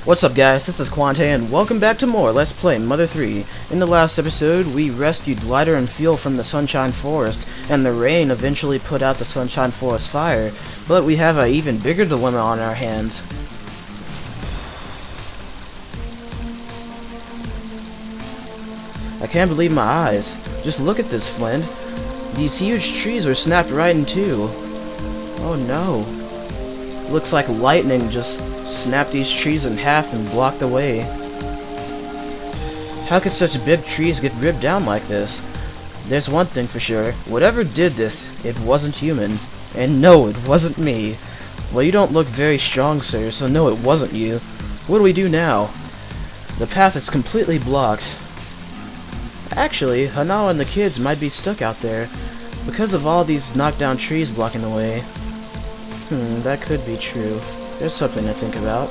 What's up guys, this is Quante and welcome back to more Let's Play Mother 3. In the last episode, we rescued lighter and fuel from the Sunshine Forest, and the rain eventually put out the Sunshine Forest fire, but we have an even bigger dilemma on our hands. I can't believe my eyes. Just look at this, Flint. These huge trees were snapped right in two. Oh no. Looks like lightning just snapped these trees in half and blocked the way. How could such big trees get ripped down like this? There's one thing for sure. Whatever did this, it wasn't human. And no, it wasn't me. Well, you don't look very strong, sir, so no, it wasn't you. What do we do now? The path is completely blocked. Actually, Hinawa and the kids might be stuck out there because of all these knocked down trees blocking the way. That could be true. There's something to think about.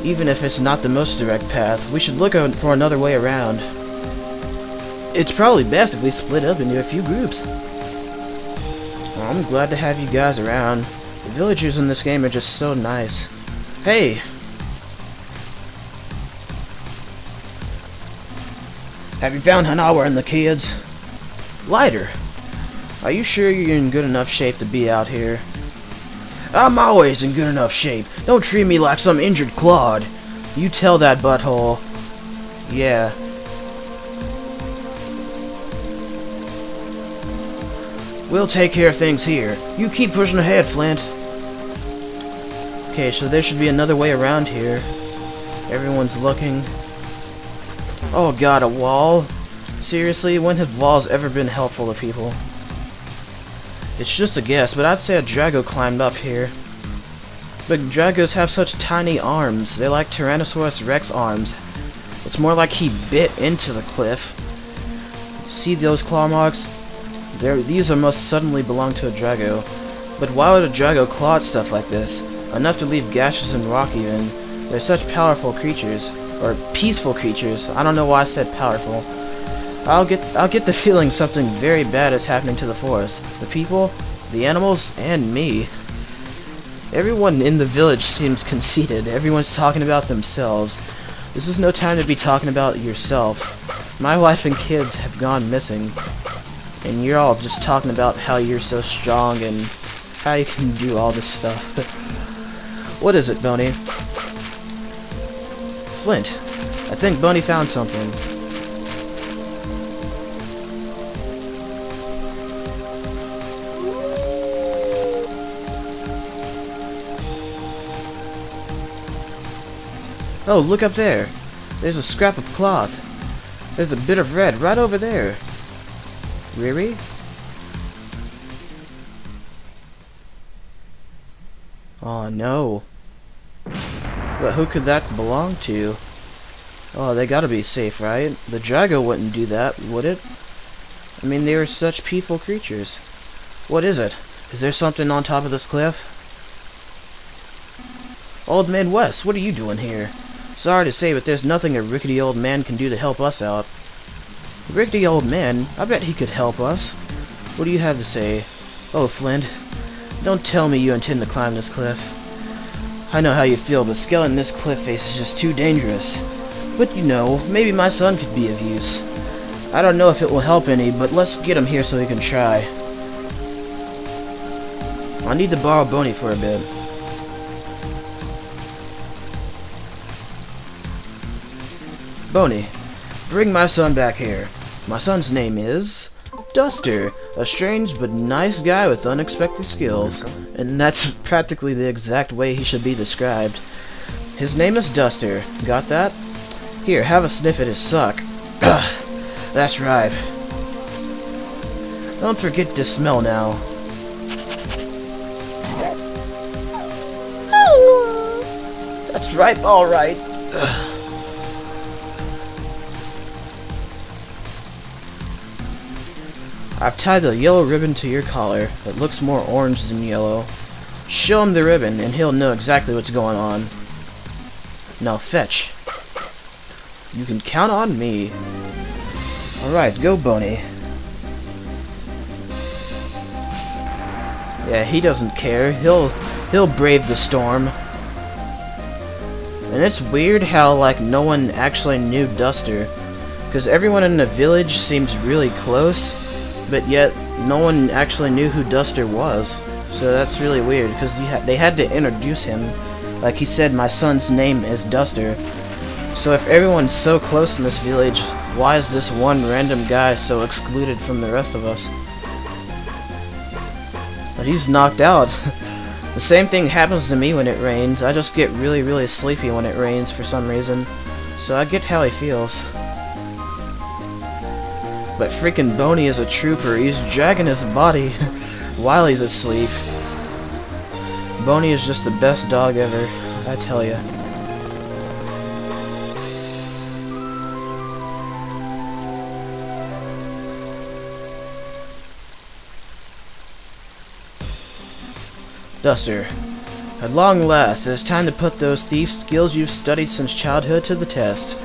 Even if it's not the most direct path, we should look for another way around. It's probably best if we split up into a few groups. Well, I'm glad to have you guys around. The villagers in this game are just so nice. Hey! Have you found Hinawa and the kids? Lighter! Are you sure you're in good enough shape to be out here? I'm always in good enough shape. Don't treat me like some injured clod. You tell that butthole. Yeah. We'll take care of things here. You keep pushing ahead, Flint. Okay, so there should be another way around here. Everyone's looking. Oh god, a wall? Seriously, when have walls ever been helpful to people? It's just a guess, but I'd say a Drago climbed up here. But Dragos have such tiny arms. They're like Tyrannosaurus Rex arms. It's more like he bit into the cliff. See those claw marks? These are must suddenly belong to a Drago. But why would a Drago claw at stuff like this? Enough to leave gashes in rock even. They're such powerful creatures. Or peaceful creatures. I don't know why I said powerful. I'll get the feeling something very bad is happening to the forest. The people, the animals, and me. Everyone in the village seems conceited. Everyone's talking about themselves. This is no time to be talking about yourself. My wife and kids have gone missing. And you're all just talking about how you're so strong and how you can do all this stuff. What is it, Boney? Flint. I think Boney found something. Oh, look up there. There's a scrap of cloth. There's a bit of red right over there. Riri? Oh, no. But who could that belong to? Oh, they gotta be safe, right? The Drago wouldn't do that, would it? I mean, they are such peaceful creatures. What is it? Is there something on top of this cliff? Old Man West, what are you doing here? Sorry to say, but there's nothing a rickety old man can do to help us out. Rickety old man? I bet he could help us. What do you have to say? Oh, Flint. Don't tell me you intend to climb this cliff. I know how you feel, but scaling this cliff face is just too dangerous. But you know, maybe my son could be of use. I don't know if it will help any, but let's get him here so he can try. I need to borrow Boney for a bit. Boney, bring my son back here. My son's name is Duster, a strange but nice guy with unexpected skills, and that's practically the exact way he should be described. His name is Duster. Got that? Here, have a sniff at his suck. That's right. Don't forget to smell now. That's right, all right. I've tied a yellow ribbon to your collar. It looks more orange than yellow. Show him the ribbon, and he'll know exactly what's going on. Now fetch. You can count on me. Alright, go Boney. Yeah, he doesn't care. He'll brave the storm. And it's weird how, like, no one actually knew Duster. Because everyone in the village seems really close, but yet no one actually knew who Duster was. So that's really weird, because they had to introduce him. Like he said, my son's name is Duster. So if everyone's so close in this village, why is this one random guy so excluded from the rest of us? But he's knocked out. The same thing happens to me when it rains. I just get really, really sleepy when it rains for some reason. So I get how he feels. But freaking Boney is a trooper. He's dragging his body while he's asleep. Boney is just the best dog ever, I tell ya. Duster, at long last, it is time to put those thief skills you've studied since childhood to the test.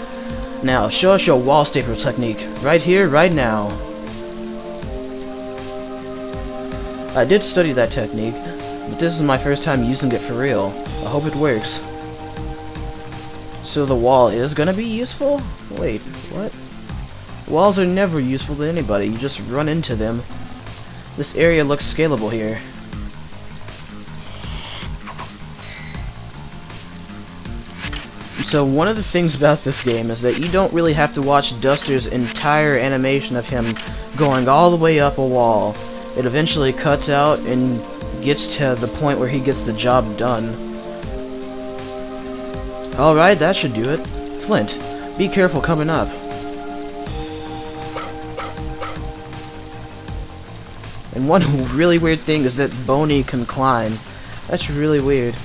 Now, show us your wall staple technique, right here, right now. I did study that technique, but this is my first time using it for real. I hope it works. So the wall is gonna be useful? Wait, what? Walls are never useful to anybody, you just run into them. This area looks scalable here. So one of the things about this game is that you don't really have to watch Duster's entire animation of him going all the way up a wall. It eventually cuts out and gets to the point where he gets the job done. Alright, that should do it. Flint, be careful coming up. And one really weird thing is that Boney can climb. That's really weird.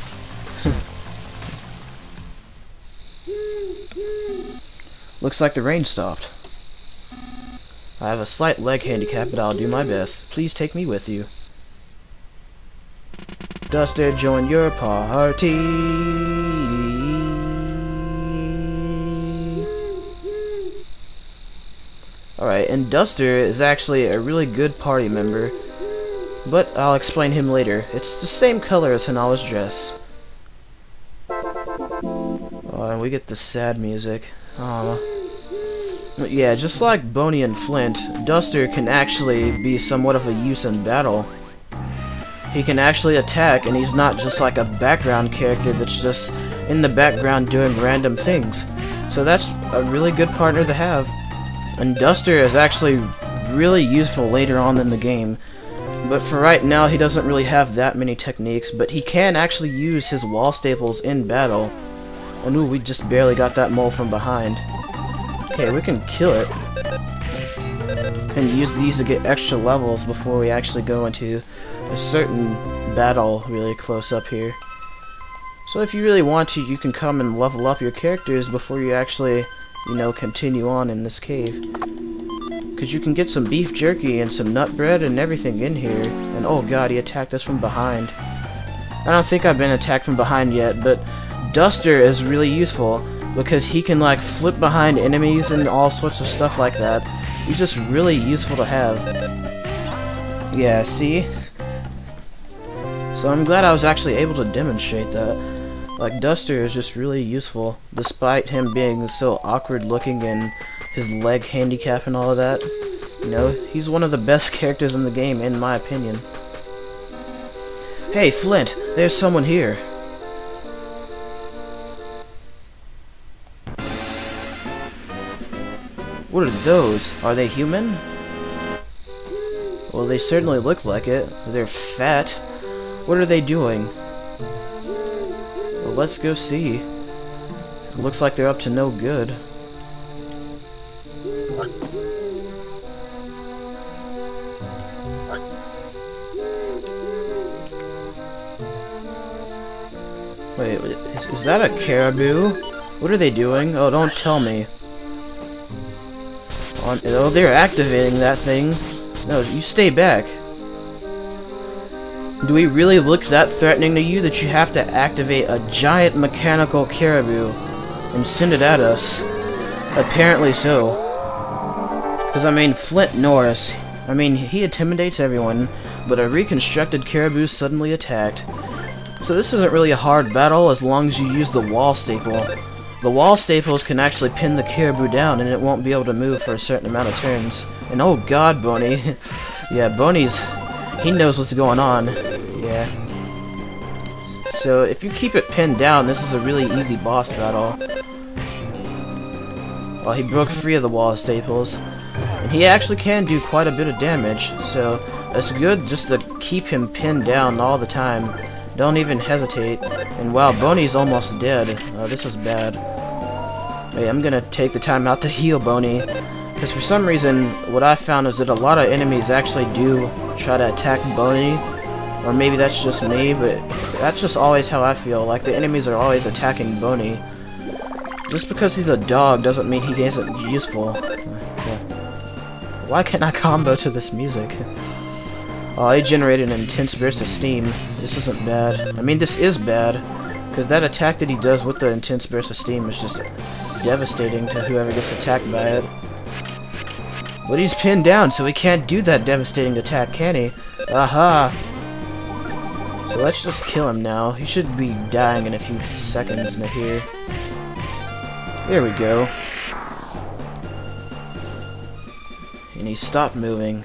Looks like the rain stopped. I have a slight leg handicap, but I'll do my best. Please take me with you. Duster, join your party. Alright, and Duster is actually a really good party member, but I'll explain him later. It's the same color as Hinawa's dress. Oh, and we get the sad music. Yeah, just like Boney and Flint, Duster can actually be somewhat of a use in battle. He can actually attack, and he's not just like a background character that's just in the background doing random things. So that's a really good partner to have. And Duster is actually really useful later on in the game. But for right now, he doesn't really have that many techniques, but he can actually use his wall staples in battle. And ooh, we just barely got that mole from behind. Okay, we can kill it. Can use these to get extra levels before we actually go into a certain battle really close up here. So if you really want to, you can come and level up your characters before you actually, you know, continue on in this cave. Because you can get some beef jerky and some nut bread and everything in here. And oh god, he attacked us from behind. I don't think I've been attacked from behind yet, but Duster is really useful because he can like flip behind enemies and all sorts of stuff like that. He's just really useful to have. Yeah, see? So I'm glad I was actually able to demonstrate that. Like, Duster is just really useful, despite him being so awkward looking and his leg handicap and all of that. You know, he's one of the best characters in the game, in my opinion. Hey, Flint, there's someone here. What are those? Are they human? Well, they certainly look like it. They're fat. What are they doing? Well, let's go see. It looks like they're up to no good. Wait, is that a caribou? What are they doing? Oh, don't tell me. Oh, they're activating that thing. No, you stay back. Do we really look that threatening to you that you have to activate a giant mechanical caribou and send it at us? Apparently so. Because, I mean, Flint Norris, I mean, he intimidates everyone, but a reconstructed caribou suddenly attacked. So this isn't really a hard battle as long as you use the wall staple. The wall staples can actually pin the caribou down and it won't be able to move for a certain amount of turns. And oh god, Boney. Yeah, he knows what's going on. Yeah. So if you keep it pinned down, this is a really easy boss battle. Well, he broke free of the wall staples. And he actually can do quite a bit of damage, so it's good just to keep him pinned down all the time. Don't even hesitate. And wow, Boney's almost dead. Oh, this is bad. Wait, I'm gonna take the time out to heal Boney. Because for some reason, what I found is that a lot of enemies actually do try to attack Boney. Or maybe that's just me, but that's just always how I feel. Like, the enemies are always attacking Boney. Just because he's a dog doesn't mean he isn't useful. Why can't I combo to this music? Oh, I generated an intense burst of steam. This isn't bad. I mean, this is bad. Because that attack that he does with the intense burst of steam is just devastating to whoever gets attacked by it. But he's pinned down, so he can't do that devastating attack, can he? Aha! So let's just kill him now. He should be dying in a few seconds in here. There we go. And he stopped moving.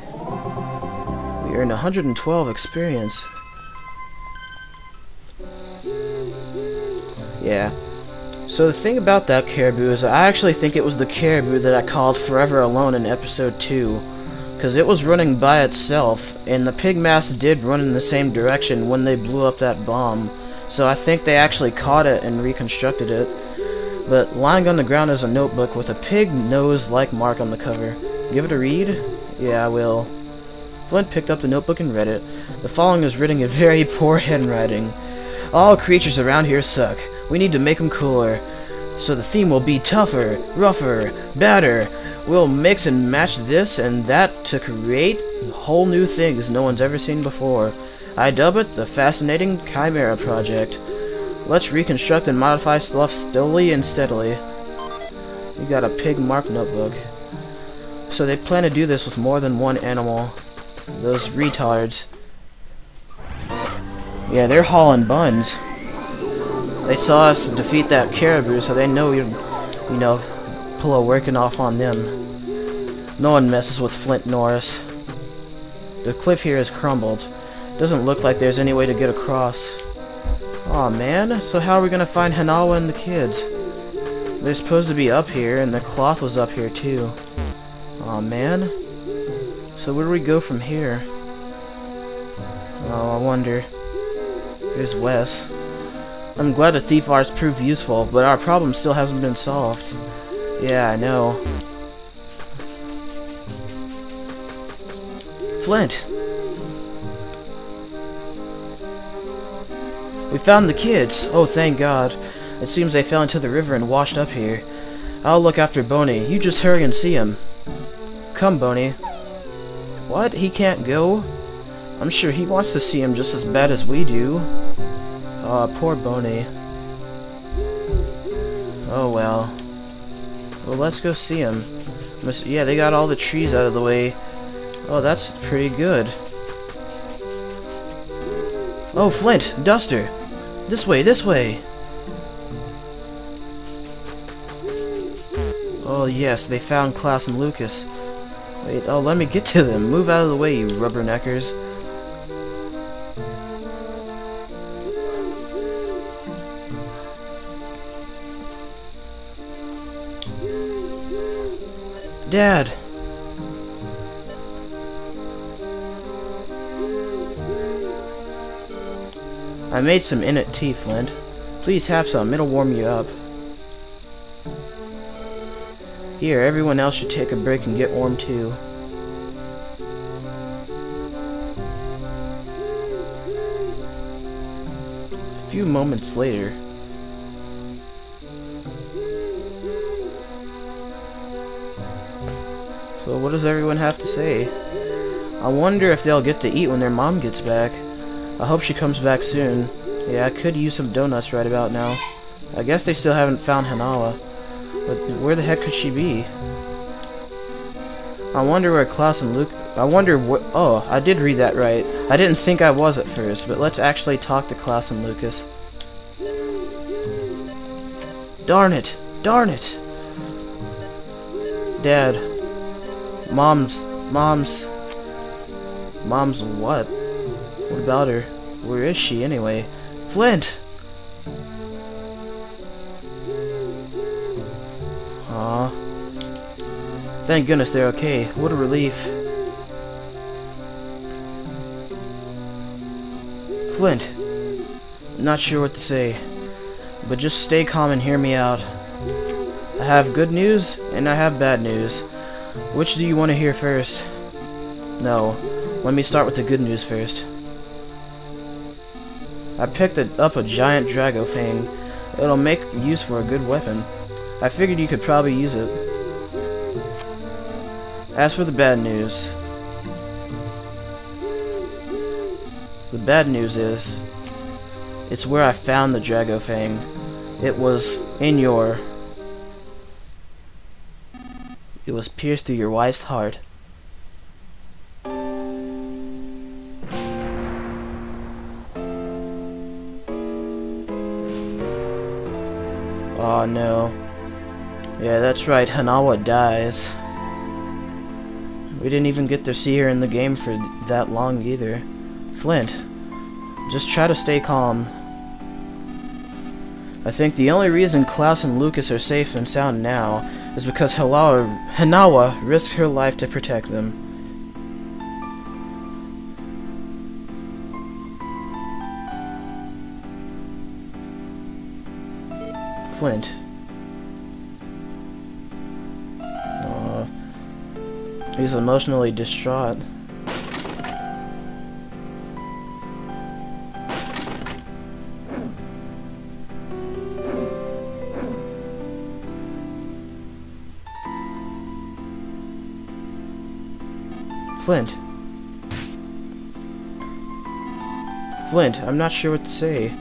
We earned 112 experience. Yeah. So the thing about that caribou is I actually think it was the caribou that I called Forever Alone in episode 2. Because it was running by itself, and the pig mass did run in the same direction when they blew up that bomb. So I think they actually caught it and reconstructed it. But lying on the ground is a notebook with a pig nose-like mark on the cover. Give it a read? Yeah, I will. Flint picked up the notebook and read it. The following is written in very poor handwriting. All creatures around here suck. We need to make them cooler. So the theme will be tougher, rougher, badder. We'll mix and match this and that to create whole new things no one's ever seen before. I dub it the Fascinating Chimera Project. Let's reconstruct and modify stuff slowly and steadily. We got a pig mark notebook. So they plan to do this with more than one animal. Those retards. Yeah, they're hauling buns. They saw us defeat that caribou, so they know we'd, pull a working off on them. No one messes with Flint Norris. The cliff here has crumbled. Doesn't look like there's any way to get across. Aw, man, so how are we gonna find Hinawa and the kids? They're supposed to be up here, and the cloth was up here too. Aw, man. So where do we go from here? Oh, I wonder. There's Wes. I'm glad the thief arts proved useful, but our problem still hasn't been solved. Yeah, I know. Flint! We found the kids! Oh, thank God. It seems they fell into the river and washed up here. I'll look after Boney. You just hurry and see him. Come, Boney. What? He can't go? I'm sure he wants to see him just as bad as we do. Aw, poor Boney. Oh, well. Well, let's go see him. Yeah, they got all the trees out of the way. Oh, that's pretty good. Oh, Flint! Duster! This way, this way! Oh, yes, they found Klaus and Lucas. Wait, oh, let me get to them. Move out of the way, you rubberneckers. Dad! I made some innit tea, Flint. Please have some, it'll warm you up. Here, everyone else should take a break and get warm too. A few moments later. So what does everyone have to say? I wonder if they'll get to eat when their mom gets back. I hope she comes back soon. Yeah, I could use some donuts right about now. I guess they still haven't found Hinawa. But where the heck could she be? I wonder where Klaus and I wonder what... Oh, I did read that right. I didn't think I was at first, but let's actually talk to Klaus and Lucas. Darn it! Darn it! Dad. Mom's what? What about her? Where is she anyway? Flint! Aw. Thank goodness they're okay. What a relief. Flint. Not sure what to say, but just stay calm and hear me out. I have good news and I have bad news. Which do you want to hear first? No, let me start with the good news first. I picked up a giant Drago Fang. It'll make use for a good weapon. I figured you could probably use it. As for the bad news, the bad news is, it's where I found the Drago Fang. It was in your... It was pierced through your wife's heart. Oh no. Yeah, that's right, Hinawa dies. We didn't even get to see her in the game for that long either. Flint, just try to stay calm. I think the only reason Klaus and Lucas are safe and sound now is because Hinawa risked her life to protect them. Flint. He's emotionally distraught. Flint. Flint, I'm not sure what to say.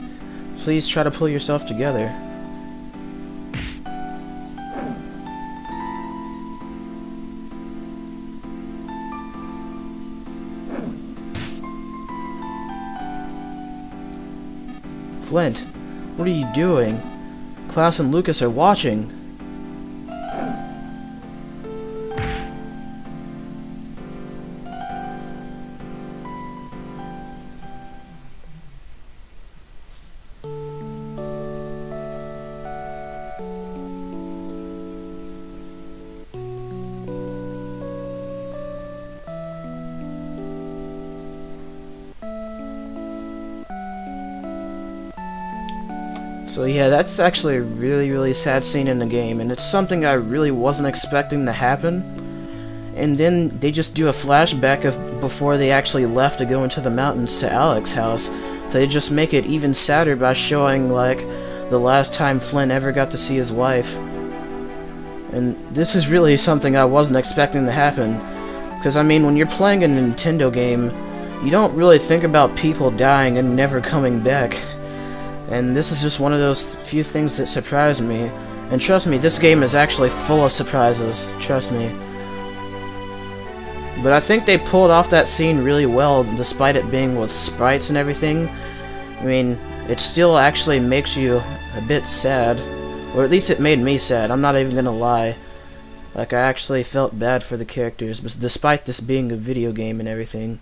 Please try to pull yourself together. Flint, what are you doing? Klaus and Lucas are watching. So yeah, that's actually a really sad scene in the game, and it's something I really wasn't expecting to happen. And then they just do a flashback of before they actually left to go into the mountains to Alex's house. So they just make it even sadder by showing, like, the last time Flint ever got to see his wife. And this is really something I wasn't expecting to happen. Because, I mean, when you're playing a Nintendo game, you don't really think about people dying and never coming back. And this is just one of those few things that surprised me. And trust me, this game is actually full of surprises. Trust me. But I think they pulled off that scene really well, despite it being with sprites and everything. I mean, it still actually makes you a bit sad. Or at least it made me sad, I'm not even gonna lie. Like, I actually felt bad for the characters, but despite this being a video game and everything.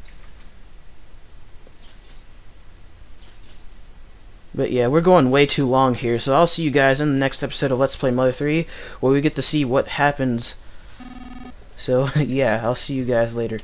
But yeah, we're going way too long here, so I'll see you guys in the next episode of Let's Play Mother 3, where we get to see what happens. So, yeah, I'll see you guys later.